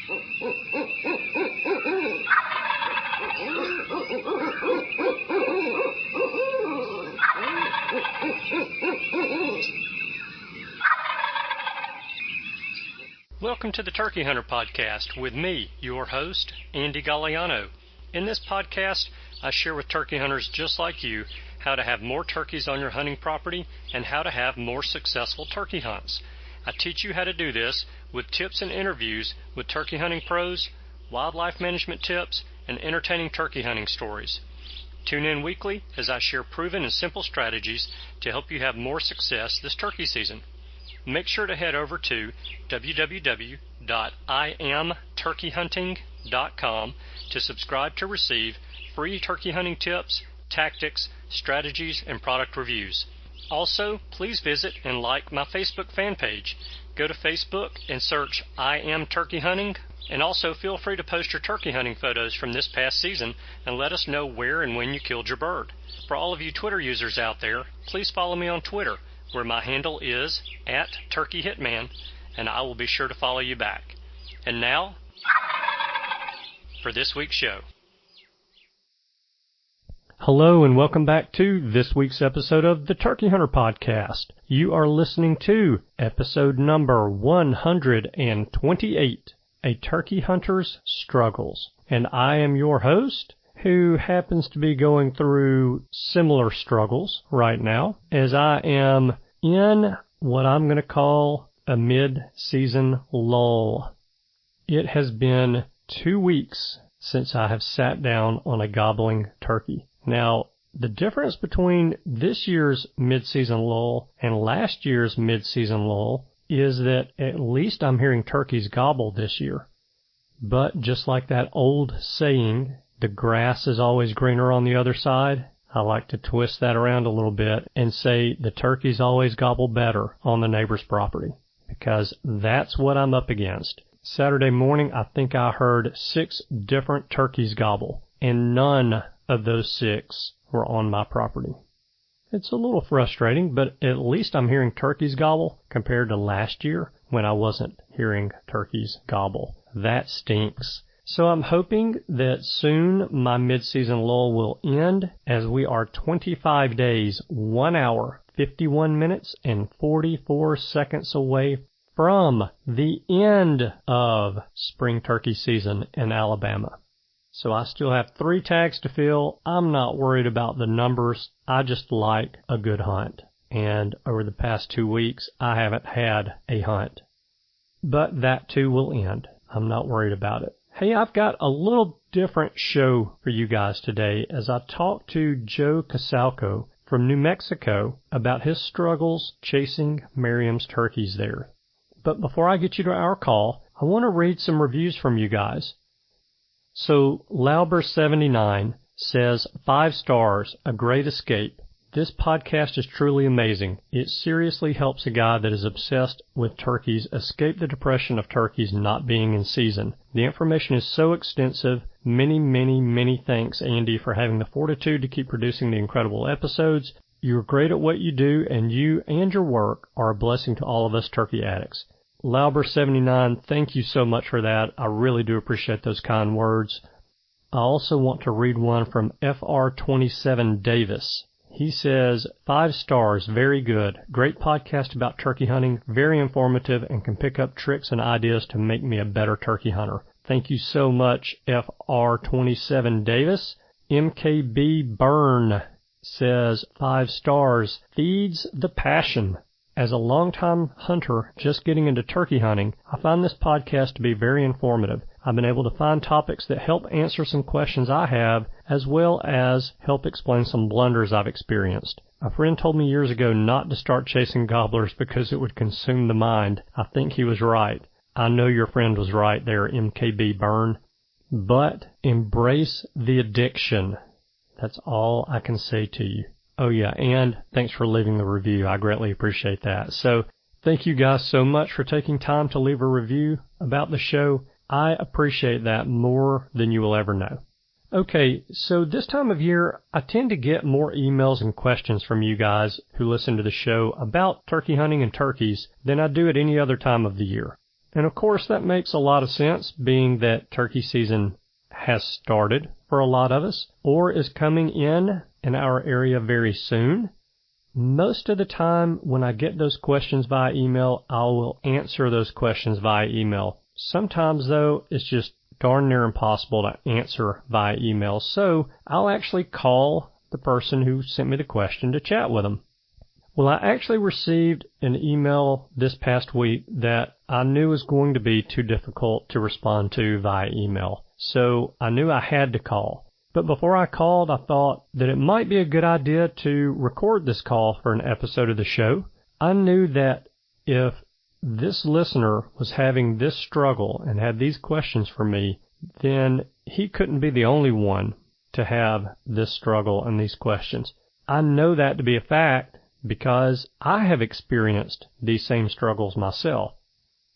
Welcome to the Turkey Hunter Podcast with me, your host, Andy Galliano. In this podcast, I share with turkey hunters just like you how to have more turkeys on your hunting property and how to have more successful turkey hunts. I teach you how to do this with tips and interviews with turkey hunting pros, wildlife management tips, and entertaining turkey hunting stories. Tune in weekly as I share proven and simple strategies to help you have more success this turkey season. Make sure to head over to www.iamturkeyhunting.com to subscribe to receive free turkey hunting tips, tactics, strategies, and product reviews. Also, please visit and like my Facebook fan page. Go to Facebook and search I Am Turkey Hunting, and also feel free to post your turkey hunting photos from this past season and let us know where and when you killed your bird. For all of you Twitter users out there, please follow me on Twitter, where my handle is @TurkeyHitman, and I will be sure to follow you back. And now, for this week's show. Hello and welcome back to this week's episode of the Turkey Hunter Podcast. You are listening to episode number 128, A Turkey Hunter's Struggles. And I am your host, who happens to be going through similar struggles right now, as I am in what I'm going to call a mid-season lull. It has been 2 weeks since I have sat down on a gobbling turkey. Now, the difference between this year's mid-season lull and last year's mid-season lull is that at least I'm hearing turkeys gobble this year. But just like that old saying, the grass is always greener on the other side, I like to twist that around a little bit and say the turkeys always gobble better on the neighbor's property, because that's what I'm up against. Saturday morning, I think I heard 6 different turkeys gobble, and none of those 6 were on my property. It's a little frustrating, but at least I'm hearing turkeys gobble compared to last year when I wasn't hearing turkeys gobble. That stinks. So I'm hoping that soon my mid-season lull will end, as we are 25 days, 1 hour, 51 minutes, and 44 seconds away from the end of spring turkey season in Alabama. So I still have 3 tags to fill. I'm not worried about the numbers. I just like a good hunt. And over the past 2 weeks, I haven't had a hunt. But that too will end. I'm not worried about it. Hey, I've got a little different show for you guys today as I talk to Joe Casalco from New Mexico about his struggles chasing Merriam's turkeys there. But before I get you to our call, I want to read some reviews from you guys. So, Lauber79 says, 5 stars, a great escape. This podcast is truly amazing. It seriously helps a guy that is obsessed with turkeys escape the depression of turkeys not being in season. The information is so extensive. Many thanks, Andy, for having the fortitude to keep producing the incredible episodes. You're great at what you do, and you and your work are a blessing to all of us turkey addicts. Lauber79, thank you so much for that. I really do appreciate those kind words. I also want to read one from FR27 Davis. He says, 5 stars, very good. Great podcast about turkey hunting, very informative, and can pick up tricks and ideas to make me a better turkey hunter. Thank you so much, FR27 Davis. MKB Byrne says, 5 stars, feeds the passion. As a longtime hunter just getting into turkey hunting, I find this podcast to be very informative. I've been able to find topics that help answer some questions I have, as well as help explain some blunders I've experienced. A friend told me years ago not to start chasing gobblers because it would consume the mind. I think he was right. I know your friend was right there, MKB Byrne. But embrace the addiction. That's all I can say to you. Oh yeah, and thanks for leaving the review. I greatly appreciate that. So thank you guys so much for taking time to leave a review about the show. I appreciate that more than you will ever know. Okay, so this time of year, I tend to get more emails and questions from you guys who listen to the show about turkey hunting and turkeys than I do at any other time of the year. And of course, that makes a lot of sense, being that turkey season has started for a lot of us, or is coming in our area very soon. Most of the time when I get those questions via email, I will answer those questions via email. Sometimes, though, it's just darn near impossible to answer via email, so I'll actually call the person who sent me the question to chat with them. Well, I actually received an email this past week that I knew was going to be too difficult to respond to via email, so I knew I had to call. But before I called, I thought that it might be a good idea to record this call for an episode of the show. I knew that if this listener was having this struggle and had these questions for me, then he couldn't be the only one to have this struggle and these questions. I know that to be a fact because I have experienced these same struggles myself.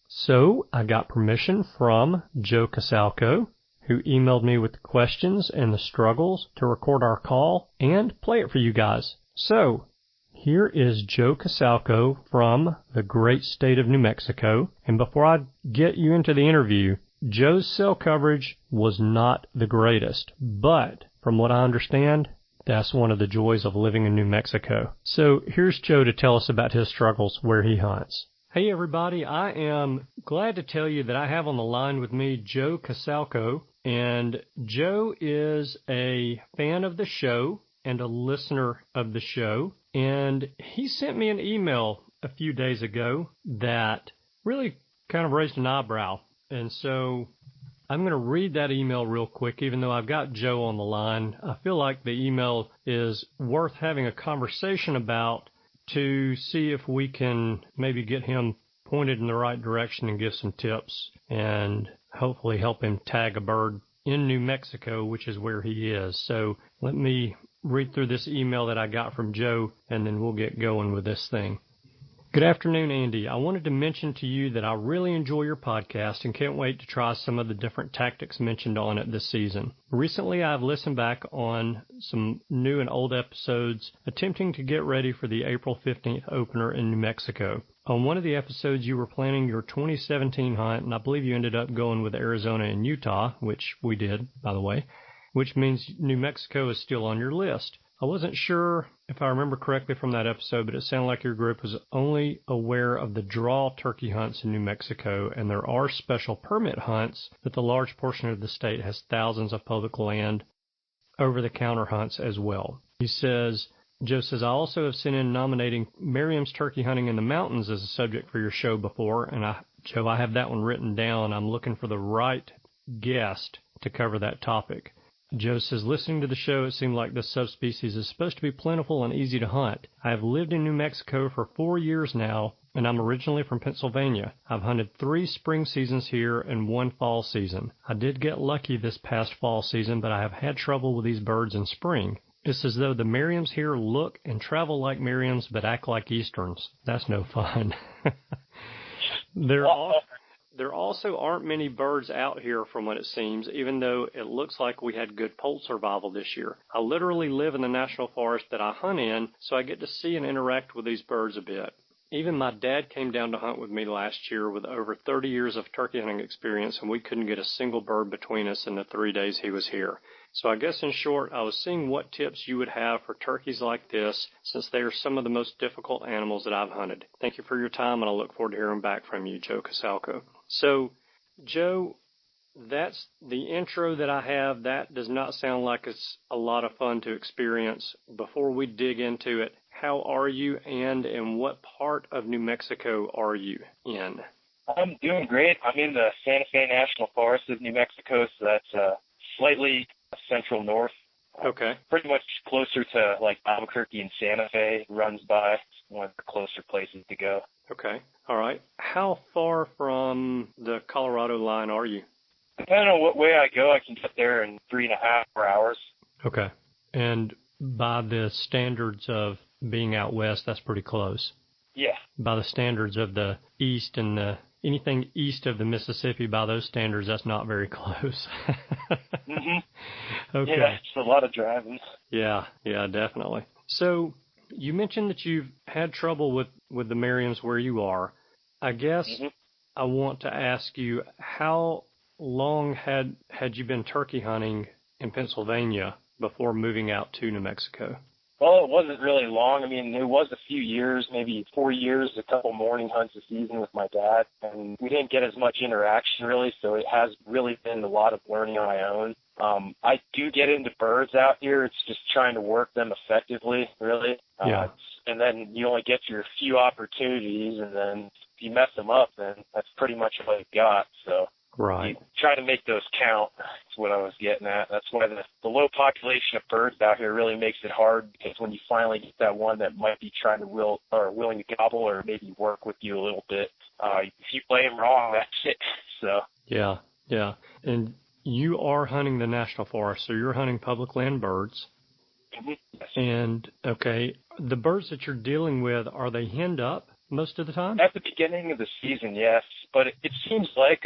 So I got permission from Joe Casalco, who emailed me with the questions and the struggles, to record our call and play it for you guys. So here is Joe Casalco from the great state of New Mexico. And before I get you into the interview, Joe's cell coverage was not the greatest, but from what I understand, that's one of the joys of living in New Mexico. So here's Joe to tell us about his struggles where he hunts. Hey everybody, I am glad to tell you that I have on the line with me Joe Casalco, and Joe is a fan of the show and a listener of the show, and he sent me an email a few days ago that really kind of raised an eyebrow, and so I'm going to read that email real quick, even though I've got Joe on the line. I feel like the email is worth having a conversation about to see if we can maybe get him pointed in the right direction and give some tips and hopefully help him tag a bird in New Mexico, which is where he is. So let me read through this email that I got from Joe, and then we'll get going with this thing. Good afternoon, Andy. I wanted to mention to you that I really enjoy your podcast and can't wait to try some of the different tactics mentioned on it this season. Recently, I've listened back on some new and old episodes attempting to get ready for the April 15th opener in New Mexico. On one of the episodes, you were planning your 2017 hunt, and I believe you ended up going with Arizona and Utah, which we did, by the way, which means New Mexico is still on your list. I wasn't sure if I remember correctly from that episode, but it sounded like your group was only aware of the draw turkey hunts in New Mexico, and there are special permit hunts that the large portion of the state has thousands of public land over-the-counter hunts as well. Joe says, I also have sent in nominating Merriam's turkey hunting in the mountains as a subject for your show before, and Joe, I have that one written down. I'm looking for the right guest to cover that topic. Joe says, listening to the show, it seemed like this subspecies is supposed to be plentiful and easy to hunt. I have lived in New Mexico for 4 years now, and I'm originally from Pennsylvania. I've hunted 3 spring seasons here and 1 fall season. I did get lucky this past fall season, but I have had trouble with these birds in spring. It's as though the Merriams here look and travel like Merriams, but act like Easterns. That's no fun. There also aren't many birds out here from what it seems, even though it looks like we had good poult survival this year. I literally live in the national forest that I hunt in, so I get to see and interact with these birds a bit. Even my dad came down to hunt with me last year with over 30 years of turkey hunting experience, and we couldn't get a single bird between us in the 3 days he was here. So I guess in short, I was seeing what tips you would have for turkeys like this, since they are some of the most difficult animals that I've hunted. Thank you for your time, and I look forward to hearing back from you, Joe Casalco. So, Joe, that's the intro that I have. That does not sound like it's a lot of fun to experience. Before we dig into it, how are you, and in what part of New Mexico are you in? I'm doing great. I'm in the Santa Fe National Forest of New Mexico, so that's slightly central north. Okay. Pretty much closer to like Albuquerque and Santa Fe runs by. It's one of the closer places to go. Okay. All right. How far from the Colorado line are you? Depending on what way I go, I can get there in 3.5 hours. Okay. And by the standards of being out west, that's pretty close. Yeah. By the standards of the east and anything east of the Mississippi, by those standards, that's not very close. Mm-hmm. Okay. Yeah, it's a lot of driving. Yeah, definitely. So you mentioned that you've had trouble with the Merriams where you are. I guess I want to ask you, how long had you been turkey hunting in Pennsylvania before moving out to New Mexico? Well, it wasn't really long. I mean, it was a few years, maybe 4 years, a couple morning hunts a season with my dad, and we didn't get as much interaction really, so it has really been a lot of learning on my own. I do get into birds out here. It's just trying to work them effectively, really. Yeah. And then you only get your few opportunities, and then if you mess them up, then that's pretty much all you got. So Right. you try to make those count. That's what I was getting at. That's why the low population of birds out here really makes it hard, because when you finally get that one that might be trying to willing to gobble or maybe work with you a little bit, if you play them wrong, that's it. So Yeah, yeah. And you are hunting the national forest, so you're hunting public land birds. yes. And, okay, the birds that you're dealing with, are they henned up most of the time? At the beginning of the season, yes. But it seems like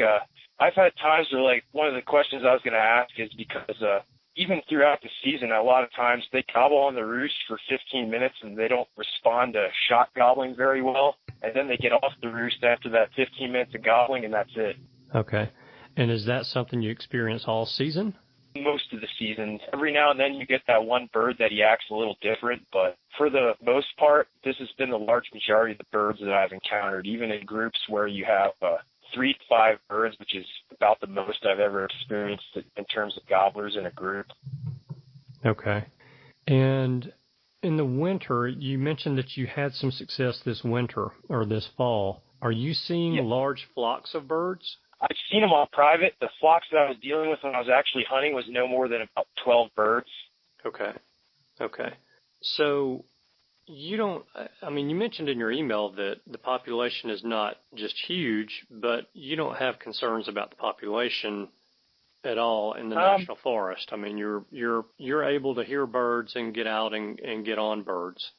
I've had times where, like, one of the questions I was going to ask is because even throughout the season, a lot of times they gobble on the roost for 15 minutes and they don't respond to shot gobbling very well. And then they get off the roost after that 15 minutes of gobbling, and that's it. Okay. And is that something you experience all season? Most of the season. Every now and then you get that one bird that he acts a little different, but for the most part, this has been the large majority of the birds that I've encountered, even in groups where you have 3 to 5 birds, which is about the most I've ever experienced in terms of gobblers in a group. Okay. And in the winter, you mentioned that you had some success this winter or this fall. Are you seeing large flocks of birds? I've seen them on private. The flocks that I was dealing with when I was actually hunting was no more than about 12 birds. Okay. Okay. So you mentioned in your email that the population is not just huge, but you don't have concerns about the population at all in the national forest. I mean, you're able to hear birds and get out and get on birds.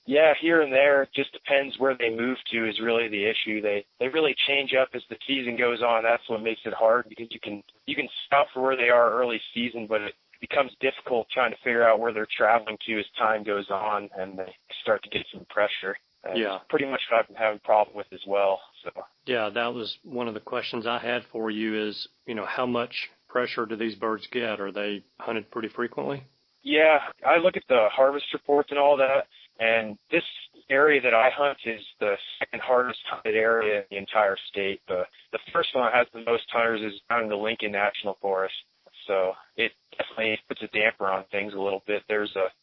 Yeah, here and there. It just depends where they move to is really the issue. They really change up as the season goes on. That's what makes it hard, because you can scout for where they are early season, but it becomes difficult trying to figure out where they're traveling to as time goes on and they start to get some pressure. Yeah. It's pretty much what I've been having a problem with as well. So yeah, that was one of the questions I had for you is, how much pressure do these birds get? Are they hunted pretty frequently? Yeah, I look at the harvest reports and all that, and this area that I hunt is the second hardest hunted area in the entire state. The first one that has the most hunters is down in the Lincoln National Forest. So it definitely puts a damper on things a little bit.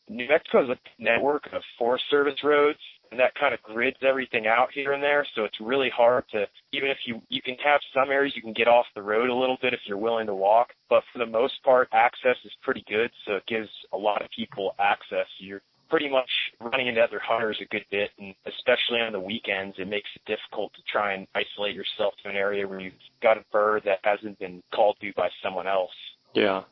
New Mexico has a network of Forest Service roads, and that kind of grids everything out here and there. So it's really hard to, even if you can have some areas you can get off the road a little bit if you're willing to walk. But for the most part, access is pretty good. So it gives a lot of people access. You're pretty much running into other hunters a good bit, and especially on the weekends, it makes it difficult to try and isolate yourself to an area where you've got a bird that hasn't been called to by someone else. Yeah.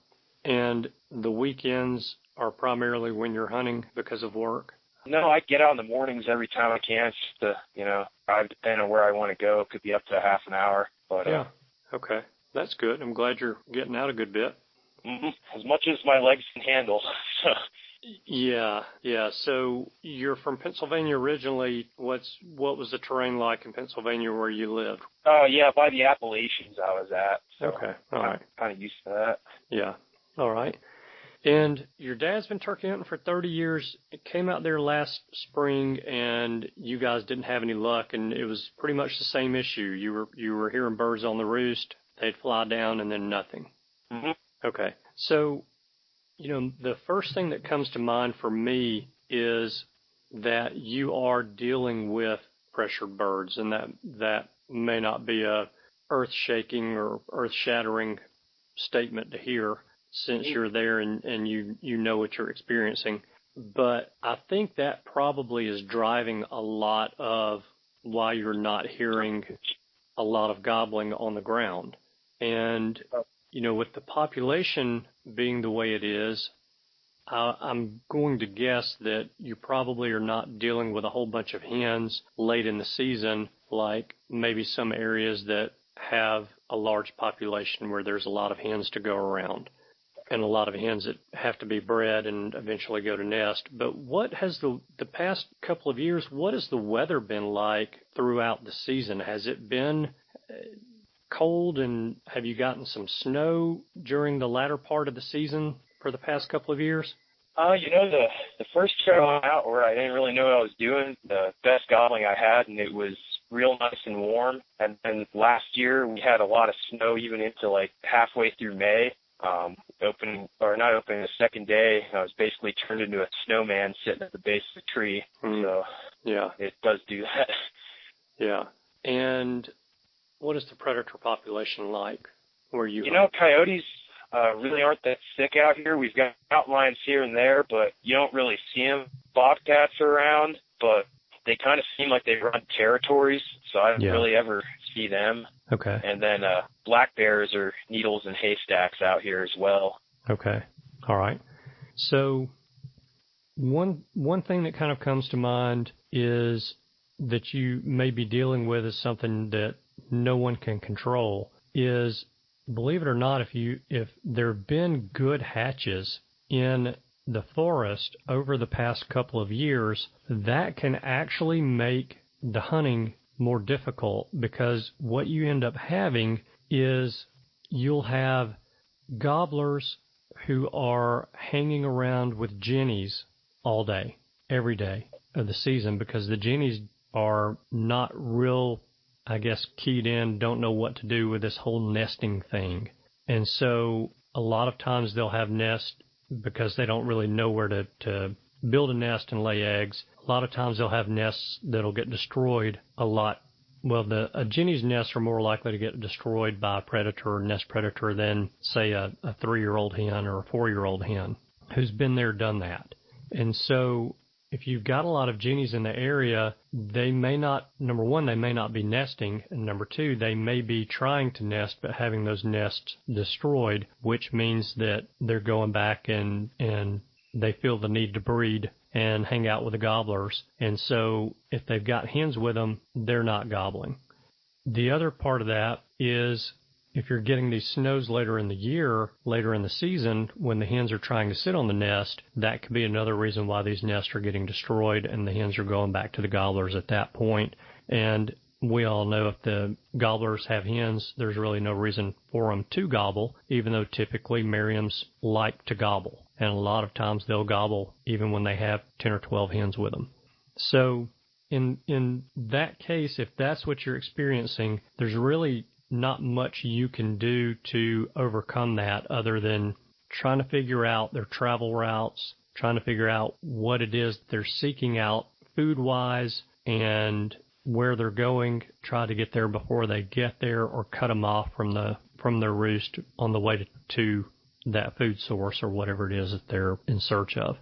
And the weekends are primarily when you're hunting because of work? No, I get out in the mornings every time I can just to, drive depending on where I want to go. It could be up to half an hour. But yeah. Okay. That's good. I'm glad you're getting out a good bit. As much as my legs can handle. Yeah. So you're from Pennsylvania originally. What was the terrain like in Pennsylvania where you lived? Yeah, by the Appalachians I was at. So okay. All right. I'm kind of used to that. Yeah. All right. And your dad's been turkey hunting for 30 years. It came out there last spring, and you guys didn't have any luck, and it was pretty much the same issue. You were hearing birds on the roost. They'd fly down, and then nothing. Mm-hmm. Okay. So, the first thing that comes to mind for me is that you are dealing with pressured birds, and that may not be a earth-shaking or earth-shattering statement to hear, since you're there and you know what you're experiencing. But I think that probably is driving a lot of why you're not hearing a lot of gobbling on the ground. And, with the population being the way it is, I'm going to guess that you probably are not dealing with a whole bunch of hens late in the season, like maybe some areas that have a large population where there's a lot of hens to go around, and a lot of hens that have to be bred and eventually go to nest. But what has the past couple of years, what has the weather been like throughout the season? Has it been cold, and have you gotten some snow during the latter part of the season for the past couple of years? The first year I went out where I didn't really know what I was doing, the best gobbling I had, and it was real nice and warm. And then last year we had a lot of snow even into like halfway through May. Not opening the second day, I was basically turned into a snowman sitting at the base of the tree. So yeah, it does do that. Yeah. And what is the predator population like where you coyotes really aren't that sick out here. We've got outlines here and there, but you don't really see them. Bobcats are around, but they kind of seem like they run territories, so I don't really ever see them. Okay. And then black bears are needles and haystacks out here as well. Okay. All right. So one thing that kind of comes to mind is that you may be dealing with is something that no one can control is, believe it or not, if there have been good hatches in the forest over the past couple of years, that can actually make the hunting more difficult, because what you end up having is you'll have gobblers who are hanging around with jennies all day, every day of the season, because the jennies are not real, I guess, keyed in, don't know what to do with this whole nesting thing. And so a lot of times they'll have nests because they don't really know where to build a nest and lay eggs. A lot of times they'll have nests that'll get destroyed a lot. Well, a jenny's nests are more likely to get destroyed by a predator or nest predator than, say, a 3-year-old hen or a 4-year-old hen who's been there, done that. And so if you've got a lot of jennies in the area, they may not, number one, they may not be nesting, and number two, they may be trying to nest but having those nests destroyed, which means that they're going back and they feel the need to breed and hang out with the gobblers. And so if they've got hens with them, they're not gobbling. The other part of that is if you're getting these snows later in the year, later in the season, when the hens are trying to sit on the nest, that could be another reason why these nests are getting destroyed and the hens are going back to the gobblers at that point. And we all know if the gobblers have hens, there's really no reason for them to gobble, even though typically Merriams like to gobble. And a lot of times they'll gobble even when they have 10 or 12 hens with them. So in that case, if that's what you're experiencing, there's really not much you can do to overcome that other than trying to figure out their travel routes, trying to figure out what it is they're seeking out food-wise and where they're going, try to get there before they get there, or cut them off from their roost on the way to that food source or whatever it is that they're in search of.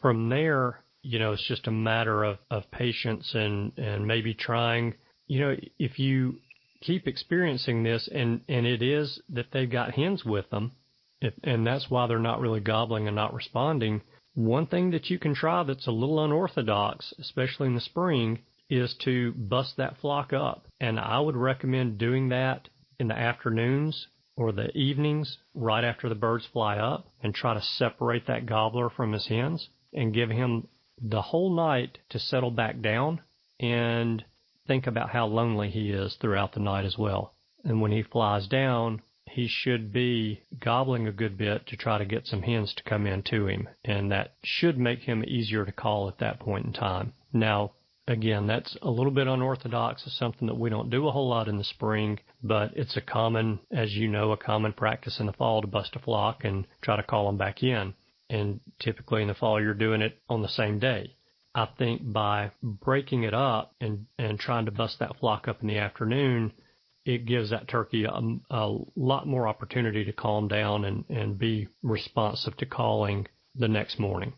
From there, it's just a matter of patience and maybe trying, if you keep experiencing this and it is that they've got hens with them, and that's why they're not really gobbling and not responding, one thing that you can try that's a little unorthodox, especially in the spring, is to bust that flock up. And I would recommend doing that in the afternoons or the evenings right after the birds fly up, and try to separate that gobbler from his hens and give him the whole night to settle back down and think about how lonely he is throughout the night as well. And when he flies down, he should be gobbling a good bit to try to get some hens to come in to him, and that should make him easier to call at that point in time. Now, again, that's a little bit unorthodox. It's something that we don't do a whole lot in the spring, but it's a common practice in the fall to bust a flock and try to call them back in. And typically in the fall, you're doing it on the same day. I think by breaking it up and trying to bust that flock up in the afternoon, it gives that turkey a lot more opportunity to calm down and be responsive to calling the next morning.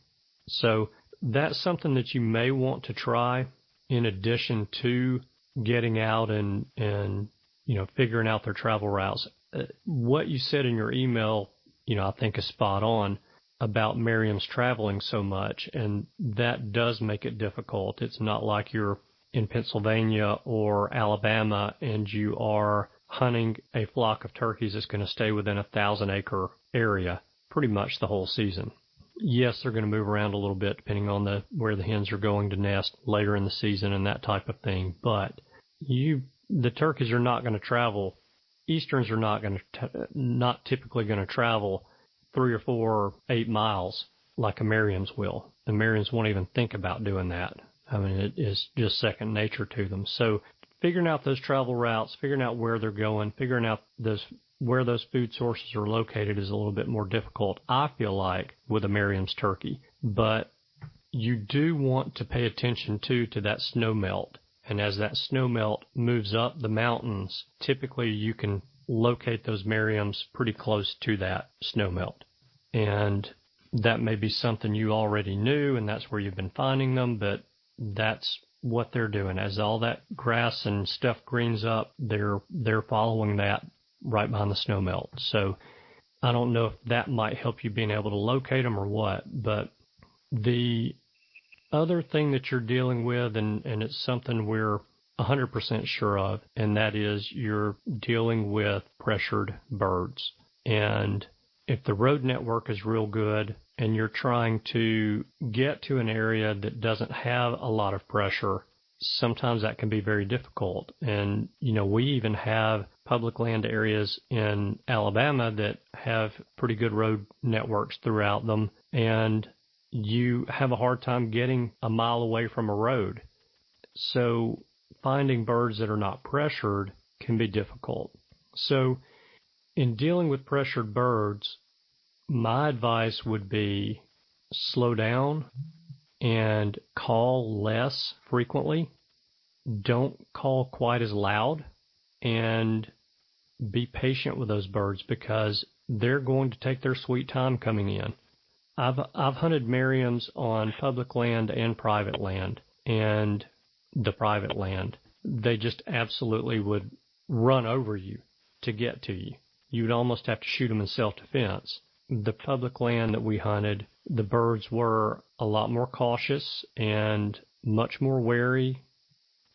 So that's something that you may want to try in addition to getting out and figuring out their travel routes. What you said in your email, I think is spot on about Merriam's traveling so much, and that does make it difficult. It's not like you're in Pennsylvania or Alabama and you are hunting a flock of turkeys that's going to stay within a 1,000-acre area pretty much the whole season. Yes, they're going to move around a little bit depending on where the hens are going to nest later in the season and that type of thing, but you the turkeys are not going to travel. Easterns are not typically going to travel 3 or 4 or 8 miles like a Merriam's will. The Merriams won't even think about doing that. I mean, it is just second nature to them. So figuring out those travel routes, figuring out where they're going, figuring out where those food sources are located is a little bit more difficult, I feel like, with a Merriam's turkey. But you do want to pay attention, too, to that snow melt. And as that snow melt moves up the mountains, typically you can locate those Merriams pretty close to that snow melt. And that may be something you already knew, and that's where you've been finding them, but that's what they're doing. As all that grass and stuff greens up, they're following that right behind the snow melt. So I don't know if that might help you being able to locate them or what, but the other thing that you're dealing with, and it's something we're 100% sure of, and that is you're dealing with pressured birds. And if the road network is real good and you're trying to get to an area that doesn't have a lot of pressure, sometimes that can be very difficult. And, we even have public land areas in Alabama that have pretty good road networks throughout them, and you have a hard time getting a mile away from a road. So finding birds that are not pressured can be difficult. So in dealing with pressured birds, my advice would be slow down and call less frequently. Don't call quite as loud, and be patient with those birds because they're going to take their sweet time coming in. I've hunted Merriams on public land and private land, and the private land, they just absolutely would run over you to get to you. You'd almost have to shoot them in self-defense. The public land that we hunted, the birds were a lot more cautious and much more wary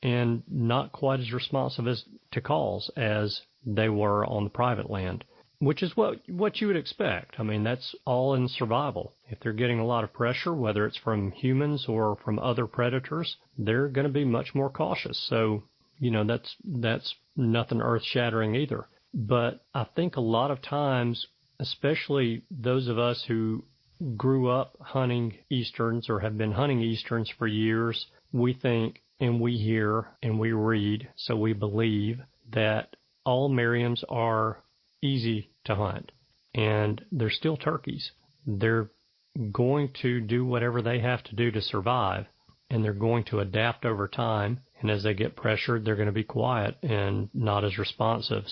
and not quite as responsive to calls as they were on the private land, which is what you would expect. I mean, that's all in survival. If they're getting a lot of pressure, whether it's from humans or from other predators, they're going to be much more cautious. So, that's nothing earth-shattering either. But I think a lot of times, especially those of us who grew up hunting Easterns or have been hunting Easterns for years, we think and we hear and we read, so we believe that all Merriams are easy to hunt, and they're still turkeys. They're going to do whatever they have to do to survive, and they're going to adapt over time, and as they get pressured, they're going to be quiet and not as responsive.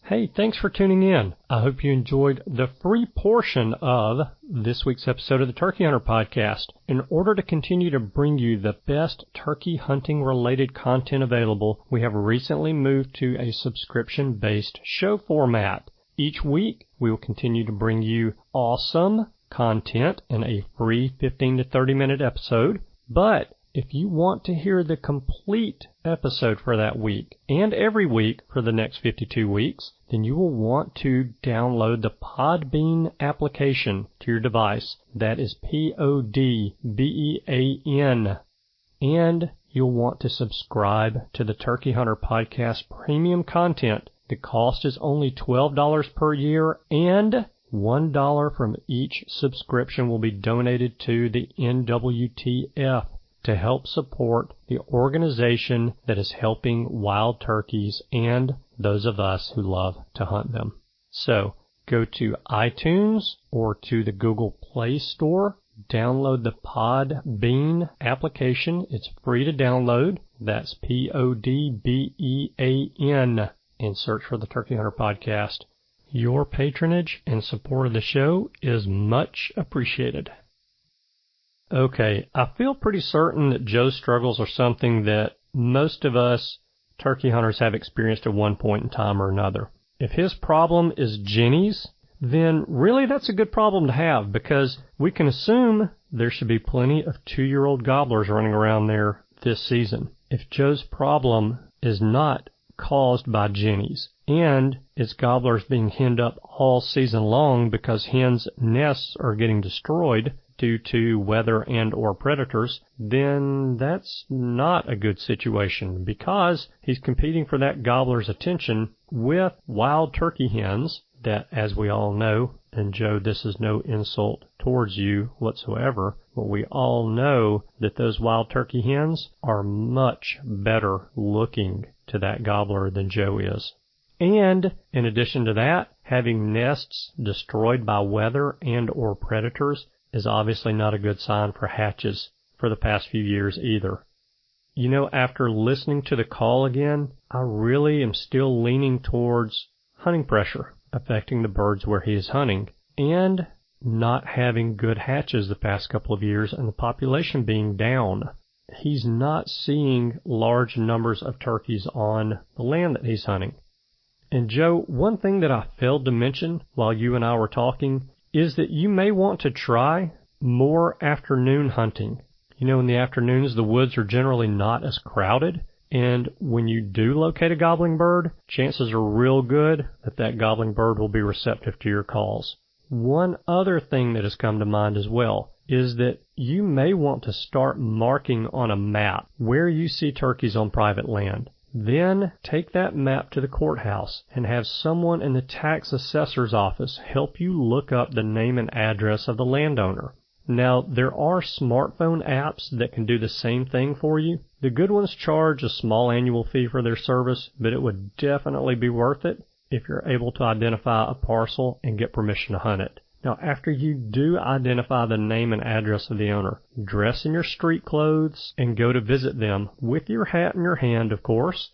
Hey, thanks for tuning in. I hope you enjoyed the free portion of this week's episode of the Turkey Hunter Podcast. In order to continue to bring you the best turkey hunting related content available, we have recently moved to a subscription-based show format. Each week, we will continue to bring you awesome content in a free 15 to 30 minute episode. But if you want to hear the complete episode for that week and every week for the next 52 weeks, then you will want to download the Podbean application to your device. That is Podbean. And you'll want to subscribe to the Turkey Hunter Podcast premium content. The cost is only $12 per year, and $1 from each subscription will be donated to the NWTF to help support the organization that is helping wild turkeys and those of us who love to hunt them. So go to iTunes or to the Google Play Store, download the Podbean application. It's free to download. That's Podbean, and search for the Turkey Hunter Podcast. Your patronage and support of the show is much appreciated. Okay, I feel pretty certain that Joe's struggles are something that most of us turkey hunters have experienced at one point in time or another. If his problem is jennies, then really that's a good problem to have, because we can assume there should be plenty of 2-year-old gobblers running around there this season. If Joe's problem is not caused by jennies and it's gobblers being henned up all season long because hens' nests are getting destroyed, due to weather and or predators, then that's not a good situation because he's competing for that gobbler's attention with wild turkey hens that, as we all know, and Joe, this is no insult towards you whatsoever, but we all know that those wild turkey hens are much better looking to that gobbler than Joe is. And in addition to that, having nests destroyed by weather and or predators is obviously not a good sign for hatches for the past few years either. You know, after listening to the call again, I really am still leaning towards hunting pressure affecting the birds where he is hunting, and not having good hatches the past couple of years and the population being down. He's not seeing large numbers of turkeys on the land that he's hunting. And Joe, one thing that I failed to mention while you and I were talking is that you may want to try more afternoon hunting. You know, in the afternoons, the woods are generally not as crowded. And when you do locate a gobbling bird, chances are real good that that gobbling bird will be receptive to your calls. One other thing that has come to mind as well is that you may want to start marking on a map where you see turkeys on private land. Then take that map to the courthouse and have someone in the tax assessor's office help you look up the name and address of the landowner. Now, there are smartphone apps that can do the same thing for you. The good ones charge a small annual fee for their service, but it would definitely be worth it if you're able to identify a parcel and get permission to hunt it. Now, after you do identify the name and address of the owner, dress in your street clothes and go to visit them with your hat in your hand, of course.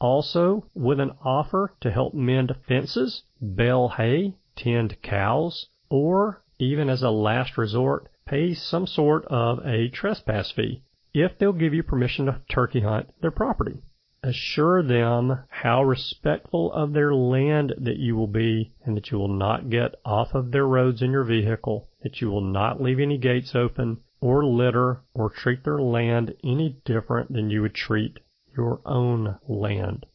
Also, with an offer to help mend fences, bale hay, tend cows, or even as a last resort, pay some sort of a trespass fee if they'll give you permission to turkey hunt their property. Assure them how respectful of their land that you will be and that you will not get off of their roads in your vehicle, that you will not leave any gates open or litter or treat their land any different than you would treat your own land.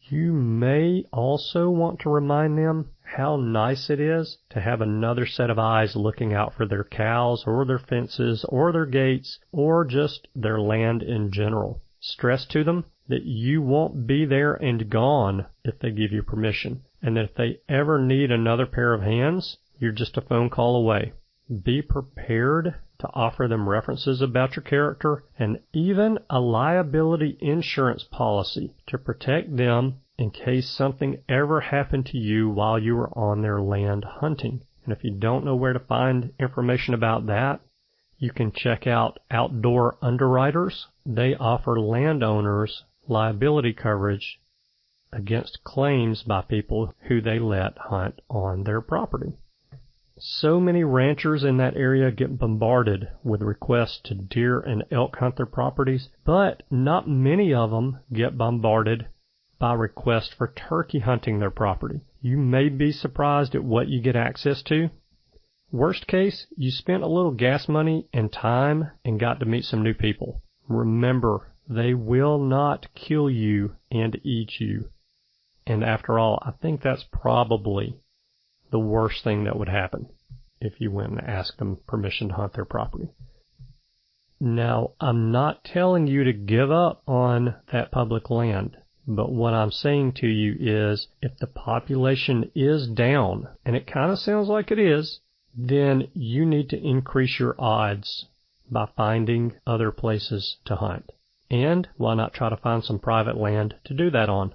You may also want to remind them how nice it is to have another set of eyes looking out for their cows or their fences or their gates or just their land in general. Stress to them that you won't be there and gone if they give you permission, and that if they ever need another pair of hands, you're just a phone call away. Be prepared to offer them references about your character and even a liability insurance policy to protect them in case something ever happened to you while you were on their land hunting. And if you don't know where to find information about that, you can check out Outdoor Underwriters. They offer landowners liability coverage against claims by people who they let hunt on their property. So many ranchers in that area get bombarded with requests to deer and elk hunt their properties, but not many of them get bombarded by requests for turkey hunting their property. You may be surprised at what you get access to. Worst case, you spent a little gas money and time and got to meet some new people. Remember, they will not kill you and eat you. And after all, I think that's probably the worst thing that would happen if you went and asked them permission to hunt their property. Now, I'm not telling you to give up on that public land, but what I'm saying to you is if the population is down, and it kind of sounds like it is, then you need to increase your odds by finding other places to hunt. And why not try to find some private land to do that on?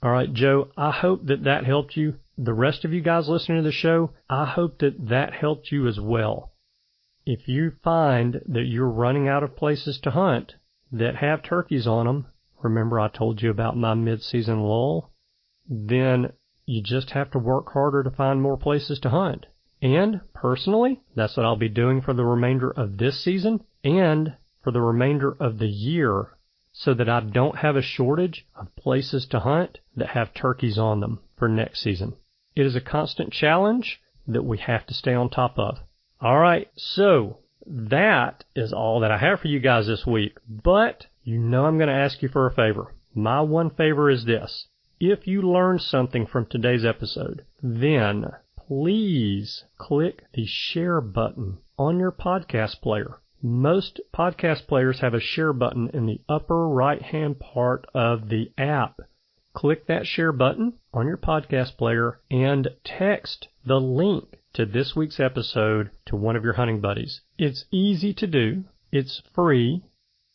All right, Joe, I hope that helped you. The rest of you guys listening to the show, I hope that helped you as well. If you find that you're running out of places to hunt that have turkeys on them, remember I told you about my mid-season lull, then you just have to work harder to find more places to hunt. And personally, that's what I'll be doing for the remainder of this season and for the remainder of the year, so that I don't have a shortage of places to hunt that have turkeys on them for next season. It is a constant challenge that we have to stay on top of. All right, so that is all that I have for you guys this week. But you know I'm going to ask you for a favor. My one favor is this. If you learned something from today's episode, then please click the share button on your podcast player. Most podcast players have a share button in the upper right-hand part of the app. Click that share button on your podcast player and text the link to this week's episode to one of your hunting buddies. It's easy to do. It's free.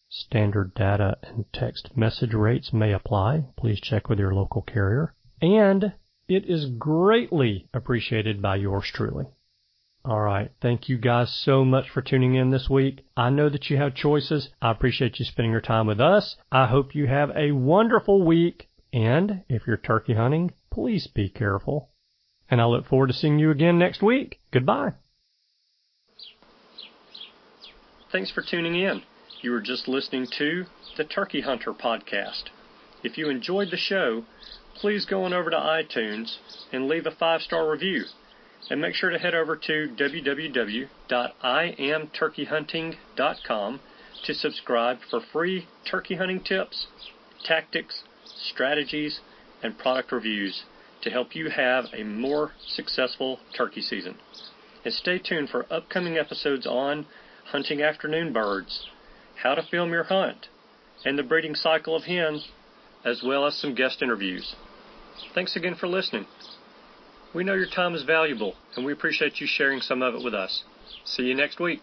Standard data and text message rates may apply. Please check with your local carrier. And it is greatly appreciated by yours truly. All right. Thank you guys so much for tuning in this week. I know that you have choices. I appreciate you spending your time with us. I hope you have a wonderful week. And if you're turkey hunting, please be careful. And I look forward to seeing you again next week. Goodbye. Thanks for tuning in. You were just listening to the Turkey Hunter Podcast. If you enjoyed the show, please go on over to iTunes and leave a 5-star review. And make sure to head over to www.iamturkeyhunting.com to subscribe for free turkey hunting tips, tactics, strategies, and product reviews to help you have a more successful turkey season. And stay tuned for upcoming episodes on hunting afternoon birds, how to film your hunt, and the breeding cycle of hens, as well as some guest interviews. Thanks again for listening. We know your time is valuable, and we appreciate you sharing some of it with us. See you next week.